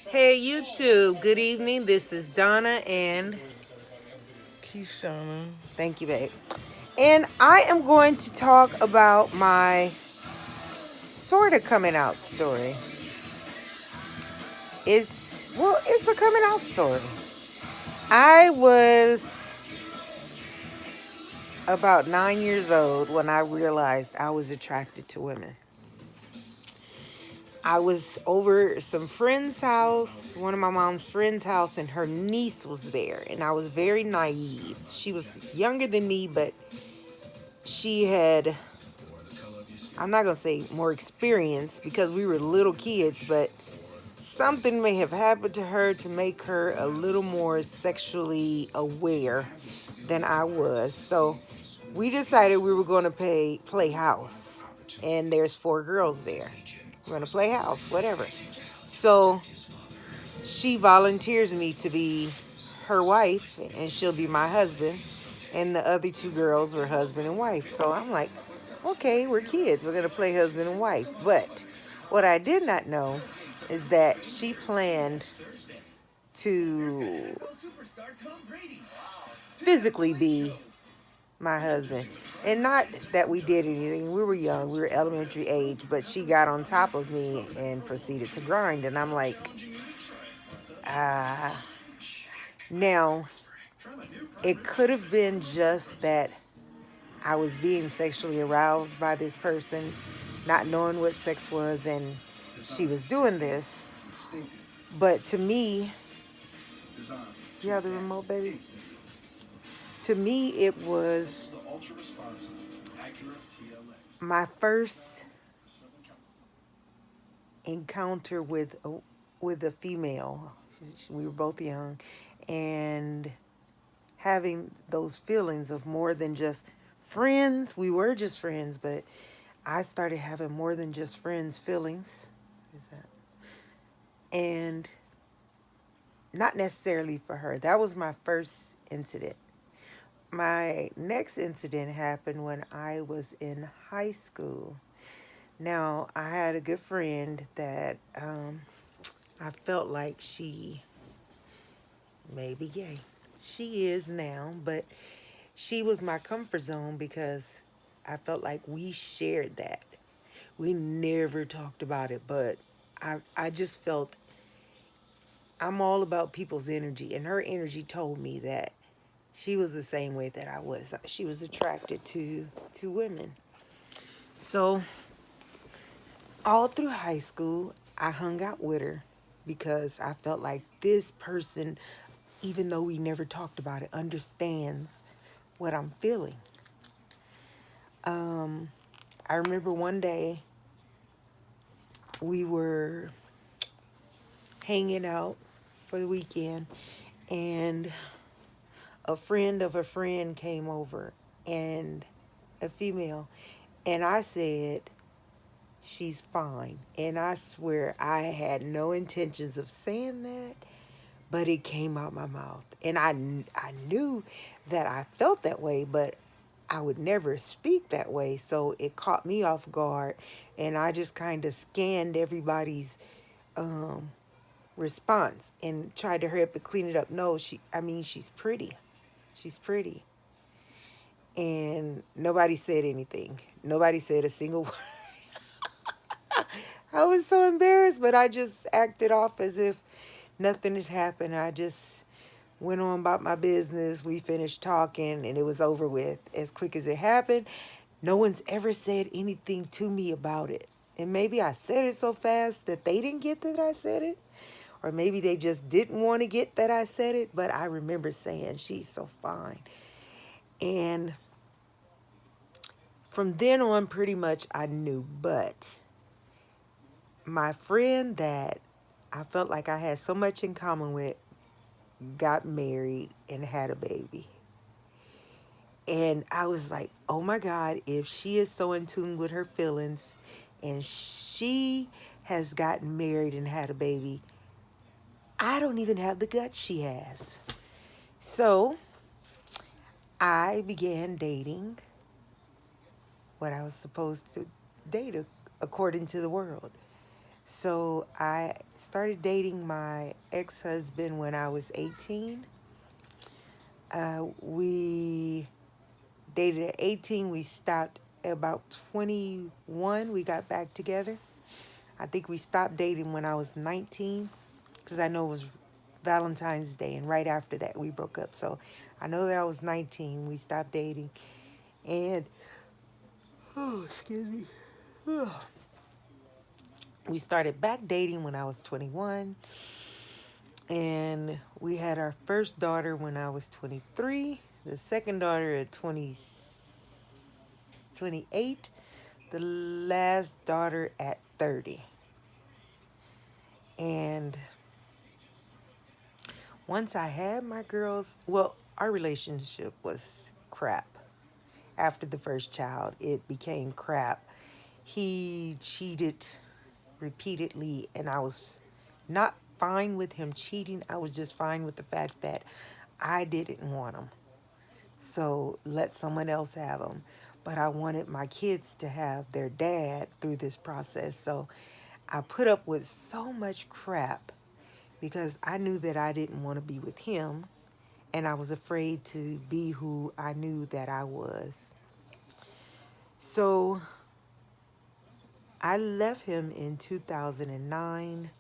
Hey, YouTube. Good evening. This is Donna and Kishana. thank you, babe. And I am going to talk about my sort of coming out story. It's a coming out story. I was about 9 years old when I realized I was attracted to women. I was over some friend's house, one of my mom's friend's house, and her niece was there. And I was very naive. She was younger than me, but she had, I'm not going to say more experience because we were little kids, but something may have happened to her to make her a little more sexually aware than I was. So we decided we were going to play house. And there's four girls there. We're going to play house, whatever. So she volunteers me to be her wife, and she'll be my husband. And the other two girls were husband and wife. So I'm like, okay, we're kids. We're going to play husband and wife. But what I did not know is that she planned to physically be my husband. And not that we did anything. We were young. We were elementary age. But she got on top of me and proceeded to grind. And I'm like, ah. Now, it could have been just that I was being sexually aroused by this person, not knowing what sex was, and she was doing this. But to me, you have the remote, baby? To me, it was my first encounter with a female. We were both young, and having those feelings of more than just friends. We were just friends, but I started having more than just friends feelings. Is that? And not necessarily for her. That was my first incident. My next incident happened when I was in high school. Now, I had a good friend that I felt like she may be gay. She is now, but she was my comfort zone because I felt like we shared that. We never talked about it, but I just felt I'm all about people's energy, and her energy told me that she was the same way that I was. She was attracted to women. So all through high school, I hung out with her because I felt like this person, even though we never talked about it, understands what I'm feeling. Um, I remember one day we were hanging out for the weekend, and a friend of a friend came over, and a female, and I said, she's fine. And I swear I had no intentions of saying that, but it came out my mouth. And I knew that I felt that way, but I would never speak that way. So it caught me off guard, and I just kind of scanned everybody's um, response and tried to hurry up and clean it up. No, she's pretty. She's pretty. And nobody said anything. Nobody said a single word. I was so embarrassed, but I just acted off as if nothing had happened. I just went on about my business. We finished talking and it was over with as quick as it happened. No one's ever said anything to me about it. And maybe I said it so fast that they didn't get that I said it. Or maybe they just didn't want to get that I said it. But I remember saying, she's so fine. And from then on, pretty much I knew. But my friend that I felt like I had so much in common with got married and had a baby. And I was like, oh my God, if she is so in tune with her feelings and she has gotten married and had a baby, I don't even have the guts she has. So I began dating what I was supposed to date according to the world. So I started dating my ex-husband when I was 18. We dated at 18. We stopped at about 21. We got back together. I think we stopped dating when I was 19 because I know it was Valentine's Day, and right after that we broke up. So I know that I was 19. We stopped dating, and oh, excuse me. We started back dating when I was 21, and we had our first daughter when I was 23, the second daughter at 28, the last daughter at 30. And once I had my girls, well, our relationship was crap. After the first child, it became crap. He cheated repeatedly, and I was not fine with him cheating. I was just fine with the fact that I didn't want him. So let someone else have him. But I wanted my kids to have their dad through this process. So I put up with so much crap because I knew that I didn't want to be with him, and I was afraid to be who I knew that I was. So I left him in 2009.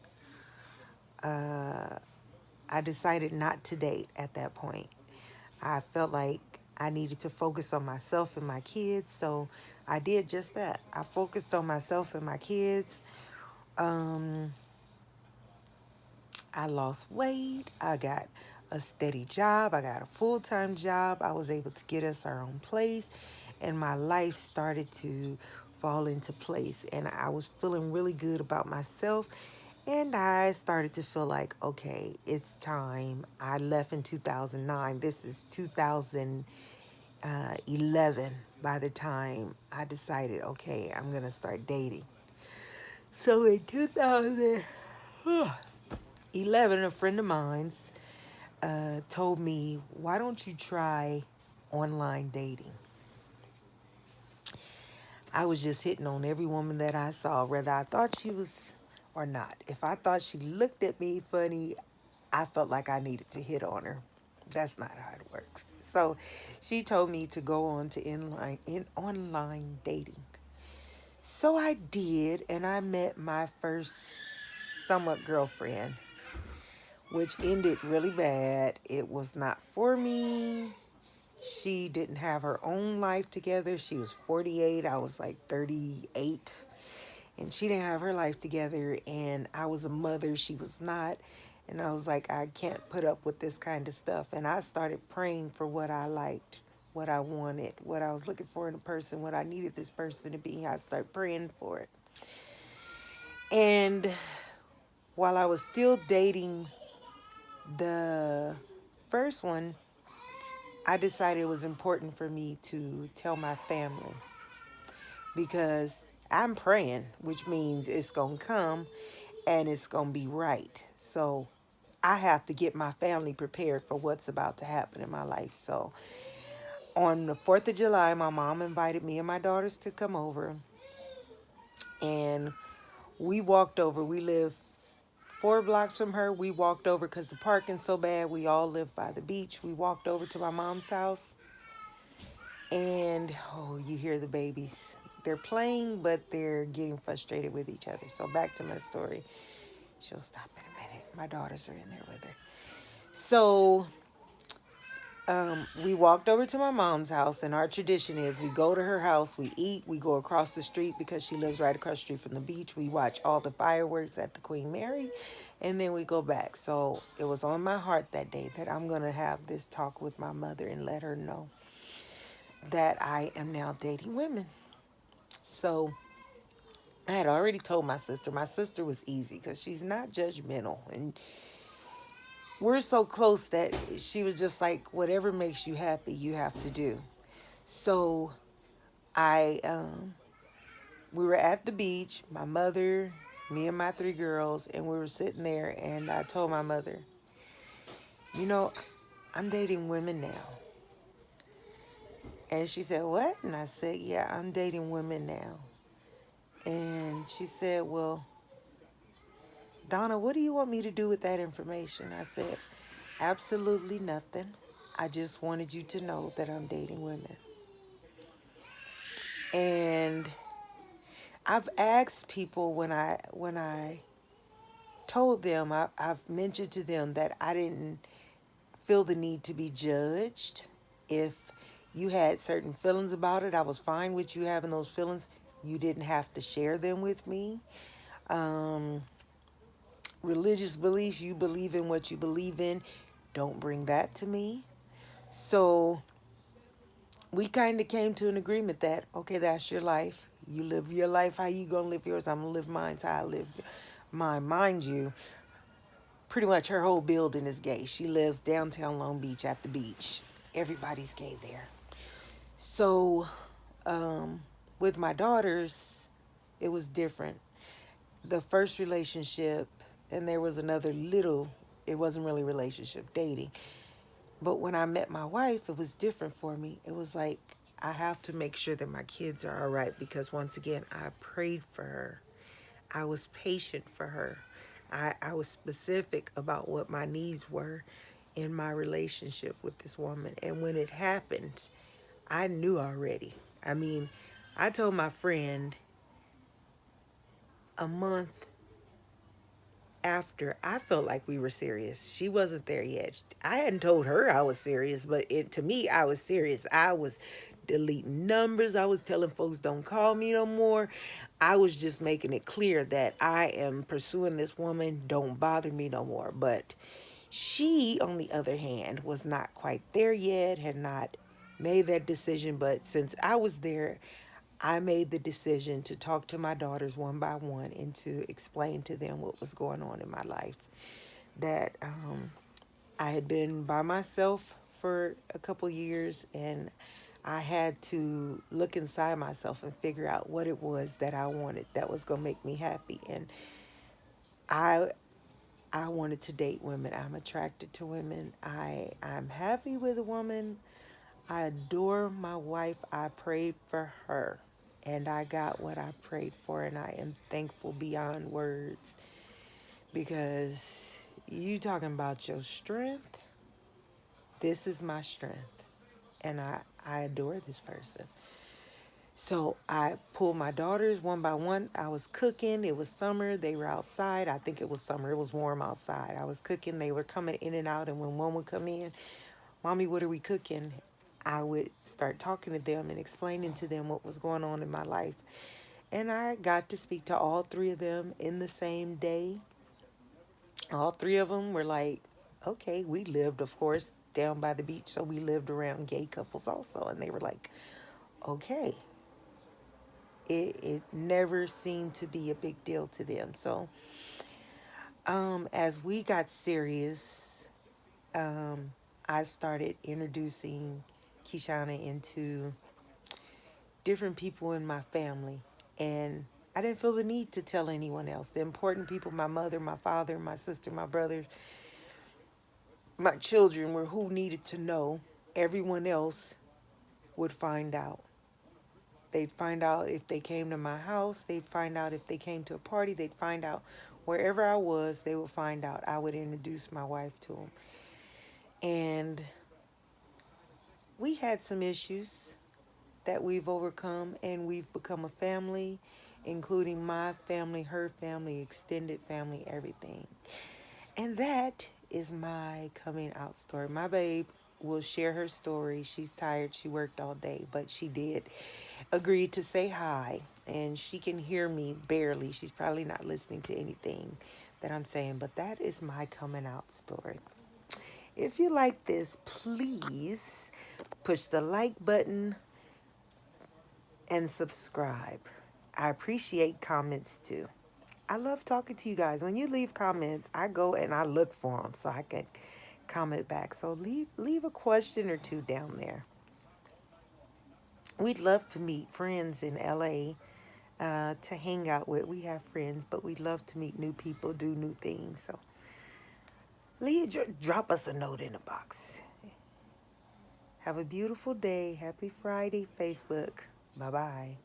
Uh, I decided not to date at that point. I felt like I needed to focus on myself and my kids, so I did just that. I focused on myself and my kids. Um, I lost weight. I got a steady job. I got a full-time job. I was able to get us our own place, and my life started to fall into place. And I was feeling really good about myself. And I started to feel like, okay, it's time. I left in 2009. This is 2011 by the time I decided, okay, I'm going to start dating. So in 2011, a friend of mine told me, why don't you try online dating? I was just hitting on every woman that I saw, whether I thought she was or not. If I thought she looked at me funny, I felt like I needed to hit on her. That's not how it works. So she told me to go on to online dating. So I did, and I met my first somewhat girlfriend, which ended really bad. It was not for me. She didn't have her own life together. She was 48. I was like 38. And she didn't have her life together. And I was a mother. She was not. And I was like, I can't put up with this kind of stuff. And I started praying for what I liked, what I wanted, what I was looking for in a person, what I needed this person to be. I started praying for it. And while I was still dating the first one, I decided it was important for me to tell my family because I'm praying, which means it's going to come and it's going to be right. So I have to get my family prepared for what's about to happen in my life. So on the 4th of July, my mom invited me and my daughters to come over, and we walked over. We live 4 blocks from her. We walked over because the parking's so bad. We all live by the beach. We walked over to my mom's house, and oh, you hear the babies. They're playing, but they're getting frustrated with each other. So back to my story. She'll stop in a minute. My daughters are in there with her. So we walked over to my mom's house, and our tradition is we go to her house, we eat, we go across the street because she lives right across the street from the beach. We watch all the fireworks at the Queen Mary, and then we go back. So it was on my heart that day that I'm going to have this talk with my mother and let her know that I am now dating women. So I had already told my sister. My sister was easy because she's not judgmental, and we're so close that she was just like, whatever makes you happy, you have to do. So I we were at the beach, my mother, me and my 3 girls, and we were sitting there, and I told my mother, you know, I'm dating women now. And she said, what? And I said, yeah, I'm dating women now. And she said, well, Donna, what do you want me to do with that information? I said, absolutely nothing. I just wanted you to know that I'm dating women. And I've asked people when I told them, I've mentioned to them that I didn't feel the need to be judged. If you had certain feelings about it, I was fine with you having those feelings. You didn't have to share them with me. Um, Religious beliefs, you believe in what you believe in. Don't bring that to me. So we kind of came to an agreement that, okay, that's your life. You live your life how you gonna live yours. I'm gonna live mine how I live mine. Mind you, pretty much her whole building is gay. She lives downtown Long Beach at the beach. Everybody's gay there. So um, with my daughters, it was different. The first relationship, and there was another little, it wasn't really a relationship, dating. But when I met my wife, it was different for me. It was like, I have to make sure that my kids are all right because once again, I prayed for her. I was patient for her. I was specific about what my needs were in my relationship with this woman. And when it happened, I knew already. I mean, I told my friend a month after I felt like we were serious. She wasn't there yet. I hadn't told her I was serious, but to me, I was serious. I was deleting numbers. I was telling folks don't call me no more. I was just making it clear that I am pursuing this woman. Don't bother me no more. But she, on the other hand, was not quite there yet, had not made that decision. But since I was there, I made the decision to talk to my daughters one by one and to explain to them what was going on in my life. That I had been by myself for a couple years and I had to look inside myself and figure out what it was that I wanted that was going to make me happy. And I I wanted to date women. I'm attracted to women. I'm happy with a woman. I adore my wife. I prayed for her and I got what I prayed for, and I am thankful beyond words because you talking about your strength. This is my strength, and I adore this person. So I pulled my daughters one by one. I was cooking. It was summer. They were outside. I think it was summer. It was warm outside. I was cooking. They were coming in and out. And when one would come in, Mommy, what are we cooking? I would start talking to them and explaining to them what was going on in my life. And I got to speak to all three of them in the same day. All three of them were like, okay, we lived, of course, down by the beach. So we lived around gay couples also. And they were like, okay. It never seemed to be a big deal to them. So as we got serious, um, I started introducing Kishana into different people in my family. And I didn't feel the need to tell anyone else. The important people, my mother, my father, my sister, my brothers, my children, were who needed to know. Everyone else would find out. They'd find out if they came to my house. They'd find out if they came to a party. They'd find out wherever I was, they would find out. I would introduce my wife to them. And we had some issues that we've overcome, and we've become a family, including my family, her family, extended family, everything. And that is my coming out story. My babe will share her story. She's tired. She worked all day, but she did agree to say hi. And she can hear me barely. She's probably not listening to anything that I'm saying, but that is my coming out story. If you like this, please push the like button and subscribe. I appreciate comments too. I love talking to you guys. When you leave comments, I go and I look for them so I can comment back. So leave a question or two down there. We'd love to meet friends in LA to hang out with. We have friends, but we'd love to meet new people, do new things. So drop us a note in the box. Have a beautiful day. Happy Friday, Facebook. Bye-bye.